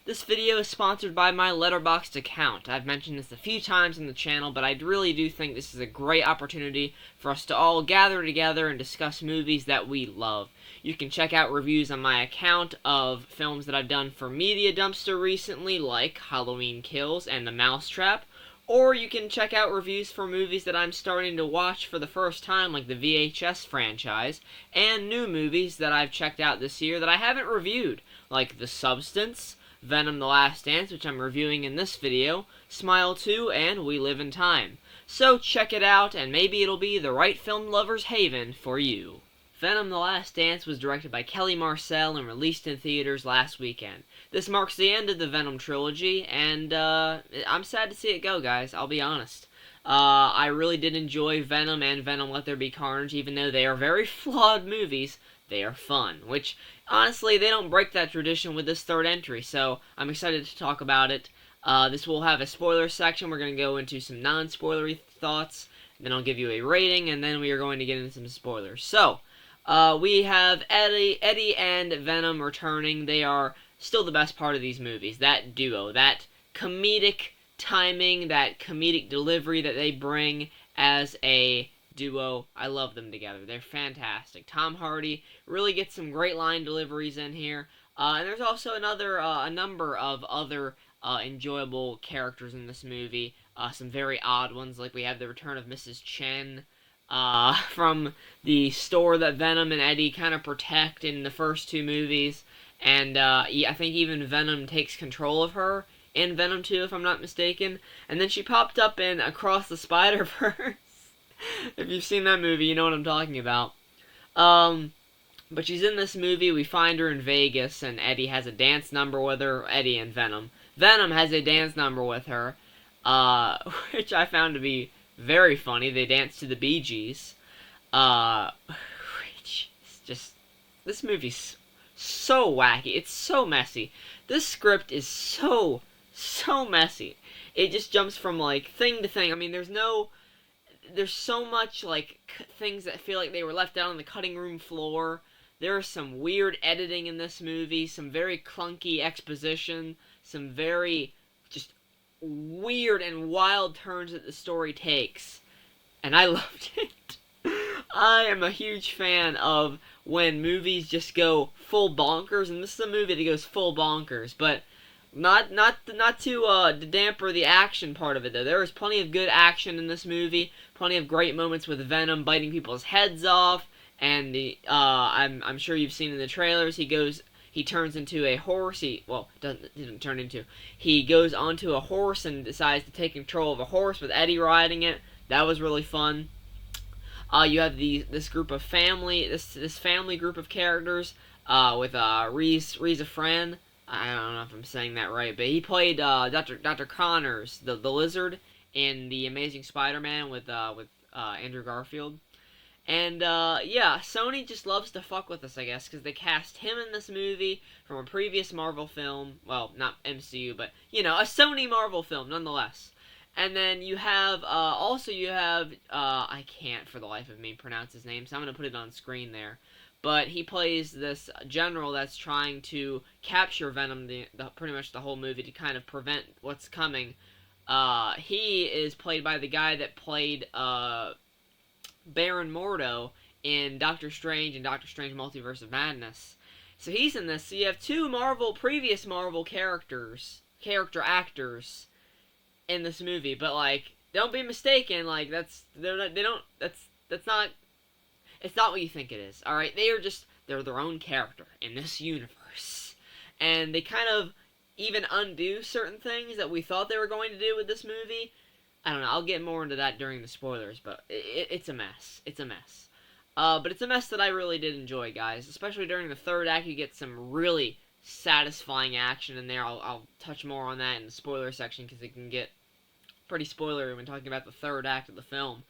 This video is sponsored by my Letterboxd account. I've mentioned this a few times on the channel, but I really do think this is a great opportunity for us to all gather together and discuss movies that we love. You can check out reviews on my account of films that I've done for Media Dumpster recently, like Halloween Kills and The Mousetrap, or you can check out reviews for movies that I'm starting to watch for the first time, like the VHS franchise, and new movies that I've checked out this year that I haven't reviewed, like The Substance, Venom: The Last Dance, which I'm reviewing in this video, Smile 2, and We Live in Time. So check it out, and maybe it'll be the right film lover's haven for you. Venom: The Last Dance was directed by Kelly Marcel and released in theaters last weekend. This marks the end of the Venom trilogy, and I'm sad to see it go, guys, I'll be honest. I really did enjoy Venom and Venom: Let There Be Carnage, even though they are very flawed movies. They are fun, which, honestly, they don't break that tradition with this third entry, so I'm excited to talk about it. This will have a spoiler section. We're going to go into some non-spoilery thoughts, then I'll give you a rating, and then we are going to get into some spoilers. So, we have Eddie and Venom returning. They are still the best part of these movies. That duo, that comedic timing, that comedic delivery that they bring as a duo. I love them together. They're fantastic. Tom Hardy really gets some great line deliveries in here. And there's also a number of other enjoyable characters in this movie. Some very odd ones, like we have the return of Mrs. Chen, from the store that Venom and Eddie kind of protect in the first two movies. And I think even Venom takes control of her in Venom 2, if I'm not mistaken. And then she popped up in Across the Spider-Verse. If you've seen that movie, you know what I'm talking about. But she's in this movie. We find her in Vegas, and Eddie has a dance number with her. Eddie and Venom. Venom has a dance number with her, which I found to be very funny. They dance to the Bee Gees. Which is just... This movie's so wacky. It's so messy. This script is so messy. It just jumps from, like, thing to thing. I mean, there's so much, like, things that feel like they were left out on the cutting room floor. There is some weird editing in this movie, some very clunky exposition, some very just weird and wild turns that the story takes. And I loved it. I am a huge fan of when movies just go full bonkers, and this is a movie that goes full bonkers, but not to damper the action part of it, though. There is plenty of good action in this movie, plenty of great moments with Venom biting people's heads off, and I'm sure you've seen in the trailers, he turns into a horse. He goes onto a horse and decides to take control of a horse with Eddie riding it. That was really fun. You have this group of family, this family group of characters, with Rhys Ifrane. I don't know if I'm saying that right, but he played Dr. Connors, the lizard, in The Amazing Spider-Man with Andrew Garfield. And, yeah, Sony just loves to fuck with us, I guess, because they cast him in this movie from a previous Marvel film. Well, not MCU, but, you know, a Sony Marvel film, nonetheless. And then you have, I can't for the life of me pronounce his name, so I'm going to put it on screen there. But he plays this general that's trying to capture Venom pretty much the whole movie to kind of prevent what's coming. He is played by the guy that played Baron Mordo in Doctor Strange and Doctor Strange Multiverse of Madness. So he's in this. So you have two previous Marvel character actors in this movie. But, like, don't be mistaken. Like, it's not what you think it is, alright? They're their own character in this universe. And they kind of even undo certain things that we thought they were going to do with this movie. I don't know, I'll get more into that during the spoilers, but it's a mess. It's a mess. But it's a mess that I really did enjoy, guys. Especially during the third act, you get some really satisfying action in there. I'll touch more on that in the spoiler section, because it can get pretty spoilery when talking about the third act of the film.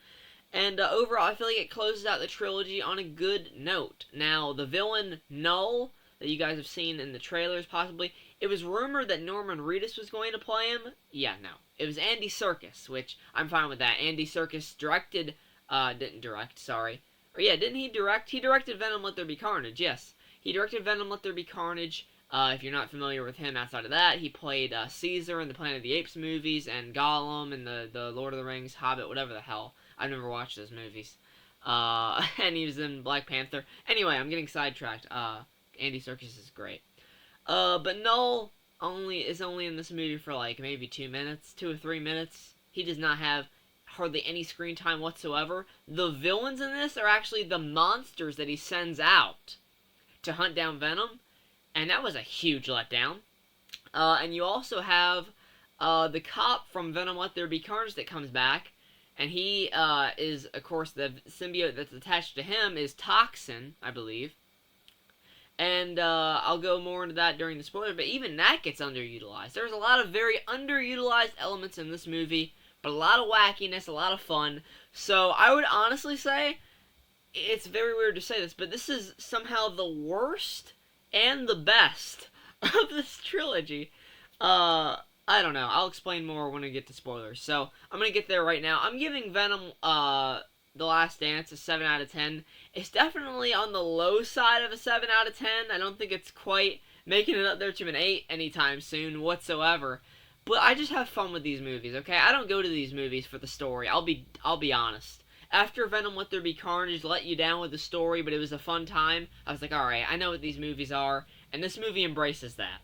And overall, I feel like it closes out the trilogy on a good note. Now, the villain, Null, that you guys have seen in the trailers, possibly, it was rumored that Norman Reedus was going to play him. Yeah, no. It was Andy Serkis, which I'm fine with that. Andy Serkis didn't direct, sorry. Or yeah, didn't he direct? He directed Venom: Let There Be Carnage, yes. He directed Venom: Let There Be Carnage, If you're not familiar with him outside of that, he played Caesar in the Planet of the Apes movies and Gollum in the Lord of the Rings, Hobbit, whatever the hell. I've never watched those movies. And he was in Black Panther. Anyway, I'm getting sidetracked. Andy Serkis is great. But Null is only in this movie for like maybe 2 minutes, 2 or 3 minutes. He does not have hardly any screen time whatsoever. The villains in this are actually the monsters that he sends out to hunt down Venom, and that was a huge letdown. And you also have the cop from Venom Let There Be Carnage that comes back, and he is, of course, the symbiote that's attached to him is Toxin, I believe. And I'll go more into that during the spoiler, but even that gets underutilized. There's a lot of very underutilized elements in this movie, but a lot of wackiness, a lot of fun. So I would honestly say, it's very weird to say this, but this is somehow the worst and the best of this trilogy. I don't know. I'll explain more when I get to spoilers. So I'm going to get there right now. I'm giving Venom The Last Dance a 7 out of 10. It's definitely on the low side of a 7 out of 10. I don't think it's quite making it up there to an 8 anytime soon whatsoever. But I just have fun with these movies, okay? I don't go to these movies for the story. I'll be honest. After Venom Let There Be Carnage let you down with the story, but it was a fun time, I was like, alright, I know what these movies are, and this movie embraces that.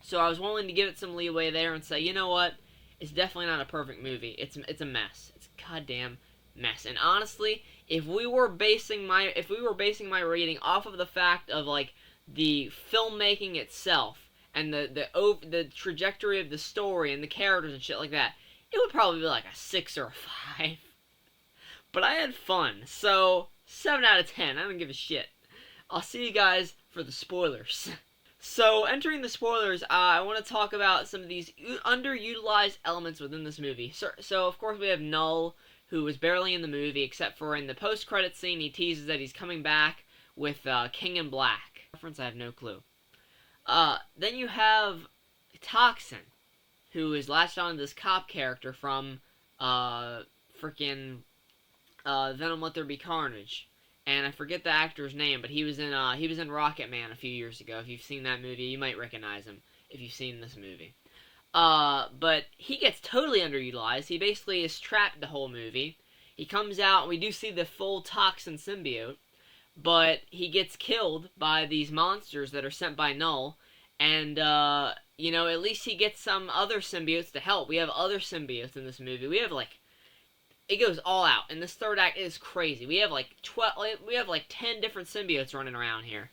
So I was willing to give it some leeway there and say, you know what? It's definitely not a perfect movie. It's a mess. It's a goddamn mess. And honestly, if we were basing my rating off of the fact of like the filmmaking itself and the trajectory of the story and the characters and shit like that, it would probably be like a 6 or a 5. But I had fun, so 7 out of 10. I don't give a shit. I'll see you guys for the spoilers. So, entering the spoilers, I want to talk about some of these underutilized elements within this movie. So, of course, we have Null, who was barely in the movie, except for in the post-credit scene, he teases that he's coming back with King in Black. Reference, I have no clue. Then you have Toxin, who is latched on to this cop character from freaking Venom Let There Be Carnage. And I forget the actor's name, but he was in Rocket Man a few years ago. If you've seen that movie, you might recognize him if you've seen this movie. But he gets totally underutilized. He basically is trapped the whole movie. He comes out, and we do see the full Toxin symbiote, but he gets killed by these monsters that are sent by Null, and, you know, at least he gets some other symbiotes to help. We have other symbiotes in this movie. We have, like, it goes all out, and this third act is crazy. We have, like, 10 different symbiotes running around here,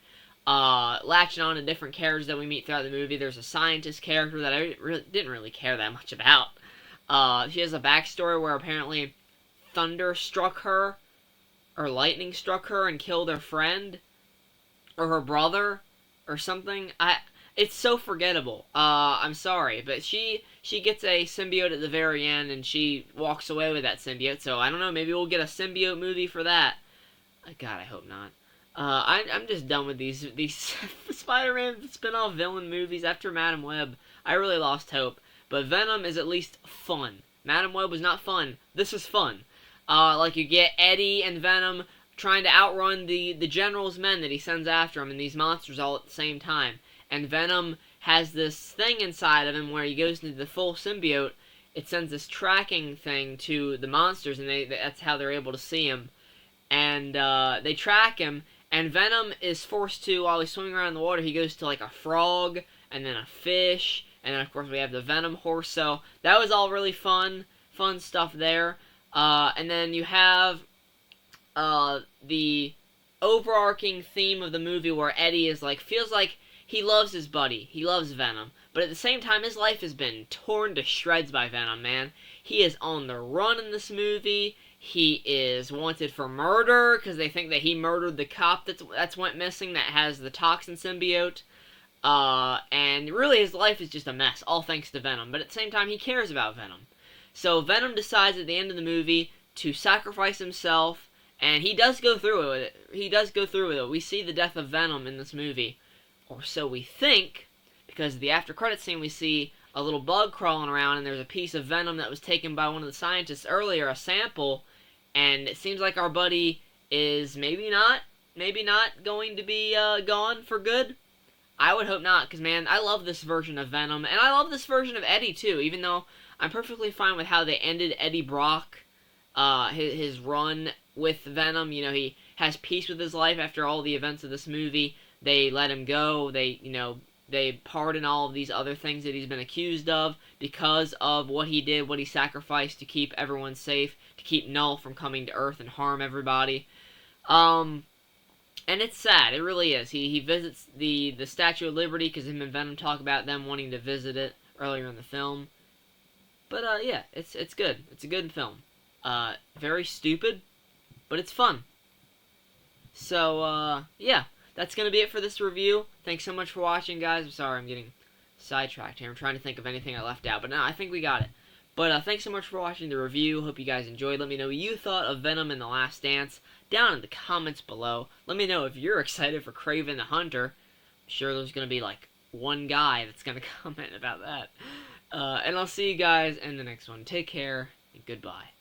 latching on to different characters that we meet throughout the movie. There's a scientist character that I didn't really care that much about. She has a backstory where apparently thunder struck her, or lightning struck her and killed her friend, or her brother, or something. It's so forgettable. I'm sorry, but she gets a symbiote at the very end, and she walks away with that symbiote, so I don't know, maybe we'll get a symbiote movie for that. God, I hope not. I'm just done with these Spider-Man spin-off villain movies after Madam Web. I really lost hope, but Venom is at least fun. Madam Web was not fun. This is fun. Like, you get Eddie and Venom trying to outrun the General's men that he sends after him, and these monsters all at the same time. And Venom has this thing inside of him where he goes into the full symbiote. It sends this tracking thing to the monsters, and that's how they're able to see him. And they track him, and Venom is forced to, while he's swimming around in the water, he goes to like a frog, and then a fish, and then of course we have the Venom horse. So that was all really fun stuff there. And then you have the overarching theme of the movie where Eddie is like, feels like he loves his buddy. He loves Venom. But at the same time, his life has been torn to shreds by Venom, man. He is on the run in this movie. He is wanted for murder because they think that he murdered the cop that's went missing that has the Toxin symbiote. And really, his life is just a mess, all thanks to Venom. But at the same time, he cares about Venom. So Venom decides at the end of the movie to sacrifice himself, and he does go through with it. We see the death of Venom in this movie. Or so we think, because the after credit scene we see a little bug crawling around, and there's a piece of Venom that was taken by one of the scientists earlier, a sample, and it seems like our buddy is maybe not going to be gone for good. I would hope not, because, man, I love this version of Venom, and I love this version of Eddie, too, even though I'm perfectly fine with how they ended Eddie Brock, his run with Venom. You know, he has peace with his life after all the events of this movie. They let him go. They pardon all of these other things that he's been accused of because of what he did, what he sacrificed to keep everyone safe, to keep Null from coming to Earth and harm everybody. Um, and it's sad. It really is. He visits the Statue of Liberty because him and Venom talk about them wanting to visit it earlier in the film. But yeah, it's good. It's a good film. Very stupid, but it's fun. So yeah, that's gonna be it for this review. Thanks so much for watching, guys. I'm sorry I'm getting sidetracked here. I'm trying to think of anything I left out, but no, I think we got it. But thanks so much for watching the review. Hope you guys enjoyed. Let me know what you thought of Venom and the Last Dance down in the comments below. Let me know if you're excited for Kraven the Hunter. I'm sure there's going to be like one guy that's going to comment about that. And I'll see you guys in the next one. Take care and goodbye.